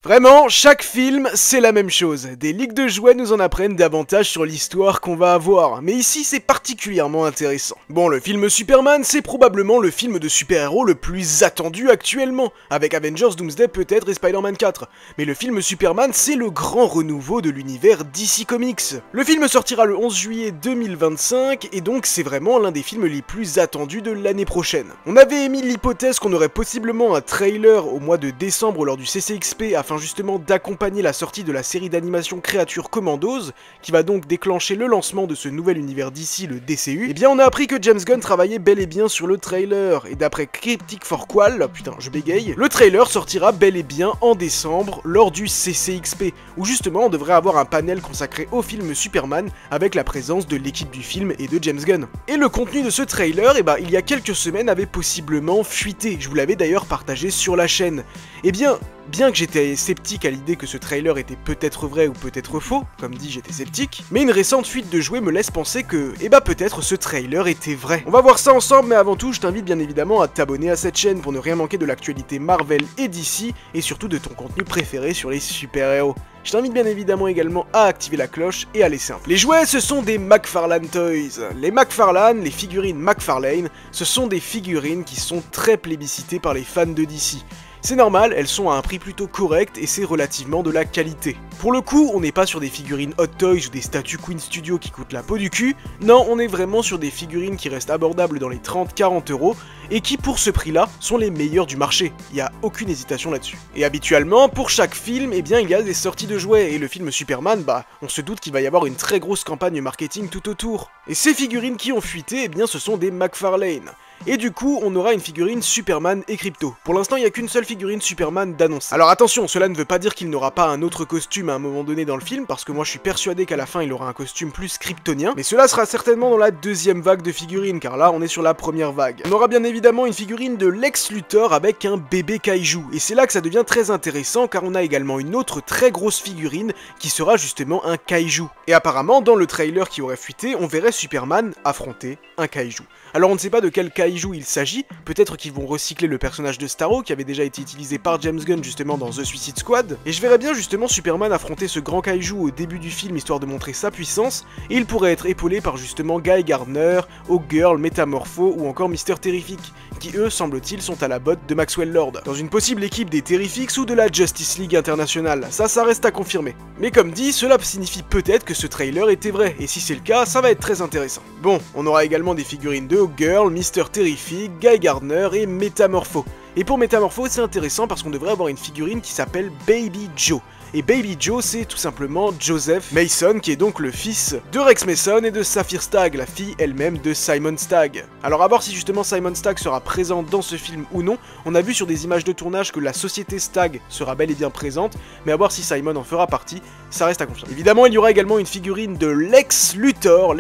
Vraiment, chaque film, c'est la même chose. Des leaks de jouets nous en apprennent davantage sur l'histoire qu'on va avoir, mais ici c'est particulièrement intéressant. Bon, le film Superman, c'est probablement le film de super-héros le plus attendu actuellement, avec Avengers, Doomsday peut-être et Spider-Man 4. Mais le film Superman, c'est le grand renouveau de l'univers DC Comics. Le film sortira le 11 juillet 2025, et donc c'est vraiment l'un des films les plus attendus de l'année prochaine. On avait émis l'hypothèse qu'on aurait possiblement un trailer au mois de décembre lors du CCXP afin justement d'accompagner la sortie de la série d'animation Créatures Commandos, qui va donc déclencher le lancement de ce nouvel univers d'ici, le DCU. Et bien on a appris que James Gunn travaillait bel et bien sur le trailer, et d'après Cryptic for Qual, putain je bégaye, le trailer sortira bel et bien en décembre lors du CCXP, où justement on devrait avoir un panel consacré au film Superman avec la présence de l'équipe du film et de James Gunn. Et le contenu de ce trailer, il y a quelques semaines avait possiblement fuité, je vous l'avais d'ailleurs partagé sur la chaîne. Et bien que j'étais sceptique à l'idée que ce trailer était peut-être vrai ou peut-être faux, comme dit j'étais sceptique, mais une récente fuite de jouets me laisse penser que, peut-être ce trailer était vrai. On va voir ça ensemble, mais avant tout je t'invite bien évidemment à t'abonner à cette chaîne pour ne rien manquer de l'actualité Marvel et DC, et surtout de ton contenu préféré sur les super-héros. Je t'invite bien évidemment également à activer la cloche et à laisser un pouce. Les jouets, ce sont des McFarlane Toys. Les McFarlane, les figurines McFarlane, ce sont des figurines qui sont très plébiscitées par les fans de DC. C'est normal, elles sont à un prix plutôt correct et c'est relativement de la qualité. Pour le coup, on n'est pas sur des figurines Hot Toys ou des statues Queen Studio qui coûtent la peau du cul, non, on est vraiment sur des figurines qui restent abordables dans les 30-40 euros et qui pour ce prix-là sont les meilleures du marché, il n'y a aucune hésitation là-dessus. Et habituellement, pour chaque film, il y a des sorties de jouets, et le film Superman, on se doute qu'il va y avoir une très grosse campagne marketing tout autour. Et ces figurines qui ont fuité, ce sont des McFarlane. Et du coup, on aura une figurine Superman et Crypto. Pour l'instant, il n'y a qu'une seule figurine Superman d'annonce. Alors attention, cela ne veut pas dire qu'il n'aura pas un autre costume à un moment donné dans le film, parce que moi je suis persuadé qu'à la fin il aura un costume plus kryptonien, mais cela sera certainement dans la deuxième vague de figurines, car là on est sur la première vague. On aura bien évidemment une figurine de Lex Luthor avec un bébé kaiju, et c'est là que ça devient très intéressant, car on a également une autre très grosse figurine qui sera justement un kaiju. Et apparemment, dans le trailer qui aurait fuité, on verrait Superman affronter un kaiju. Alors on ne sait pas de quel kaiju il s'agit, peut-être qu'ils vont recycler le personnage de Starro qui avait déjà été utilisé par James Gunn justement dans The Suicide Squad, et je verrais bien justement Superman affronter ce grand kaiju au début du film histoire de montrer sa puissance, et il pourrait être épaulé par justement Guy Gardner, Hawkgirl, Metamorpho ou encore Mister Terrific, qui eux semble-t-il sont à la botte de Maxwell Lord, dans une possible équipe des Terrifics ou de la Justice League internationale, ça reste à confirmer. Mais comme dit, cela signifie peut-être que ce trailer était vrai, et si c'est le cas, ça va être très intéressant. Bon, on aura également des figurines de Hawkgirl, Mister Terrific, Guy Gardner et Metamorpho. Et pour Metamorpho, c'est intéressant parce qu'on devrait avoir une figurine qui s'appelle Baby Joe. Et Baby Joe, c'est tout simplement Joseph Mason, qui est donc le fils de Rex Mason et de Sapphire Stagg, la fille elle-même de Simon Stagg. Alors à voir si justement Simon Stagg sera présent dans ce film ou non. On a vu sur des images de tournage que la société Stagg sera bel et bien présente, mais à voir si Simon en fera partie, ça reste à confirmer. Évidemment, il y aura également une figurine de Lex Luthor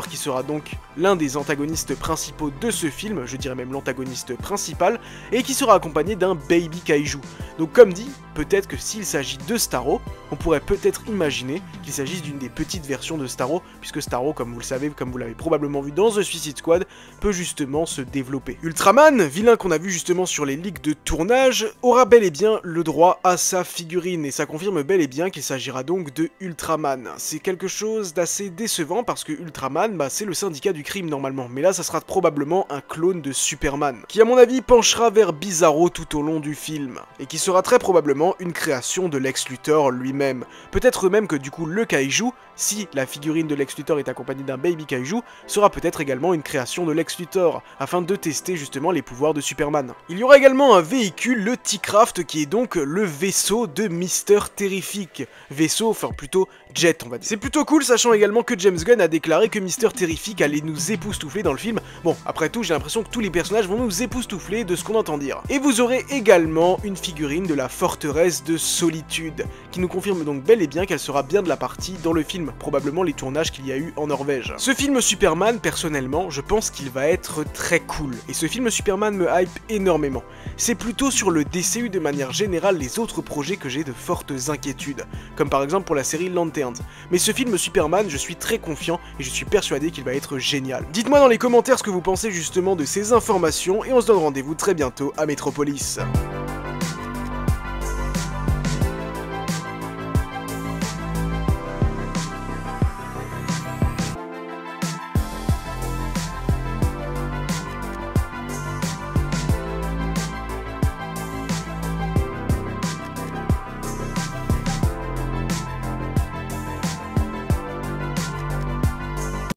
qui sera donc l'un des antagonistes principaux de ce film, je dirais même l'antagoniste principal, et qui sera accompagné d'un baby kaiju. Donc comme dit, peut-être que s'il s'agit de Starro, on pourrait peut-être imaginer qu'il s'agisse d'une des petites versions de Starro, puisque Starro, comme vous le savez, comme vous l'avez probablement vu dans The Suicide Squad, peut justement se développer. Ultraman, vilain qu'on a vu justement sur les leaks de tournage, aura bel et bien le droit à sa figurine, et ça confirme bel et bien qu'il s'agira donc de Ultraman. C'est quelque chose d'assez décevant, parce que Ultraman, c'est le syndicat du crime normalement, mais là ça sera probablement un clone de Superman, qui à mon avis penchera vers Bizarro tout au long du film, et qui sera très probablement une création de Lex Luthor lui-même. Peut-être même que du coup le kaiju, si la figurine de Lex Luthor est accompagnée d'un baby kaiju, sera peut-être également une création de Lex Luthor, afin de tester justement les pouvoirs de Superman. Il y aura également un véhicule, le T-Craft, qui est donc le vaisseau de Mister Terrific. Vaisseau, enfin plutôt jet on va dire. C'est plutôt cool, sachant également que James Gunn a déclaré que Mister Terrific allait nous époustoufler dans le film. Bon, après tout, j'ai l'impression que tous les personnages vont nous époustoufler de ce qu'on entend dire. Et vous aurez également une figurine de la forteresse de Solitude, qui nous confirme donc bel et bien qu'elle sera bien de la partie dans le film, probablement les tournages qu'il y a eu en Norvège. Ce film Superman, personnellement, je pense qu'il va être très cool, et ce film Superman me hype énormément. C'est plutôt sur le DCU de manière générale les autres projets que j'ai de fortes inquiétudes, comme par exemple pour la série Lanterns. Mais ce film Superman, je suis très confiant et je suis persuadé qu'il va être génial. Dites-moi dans les commentaires ce que vous pensez justement de ces informations, et on se donne rendez-vous très bientôt à Metropolis.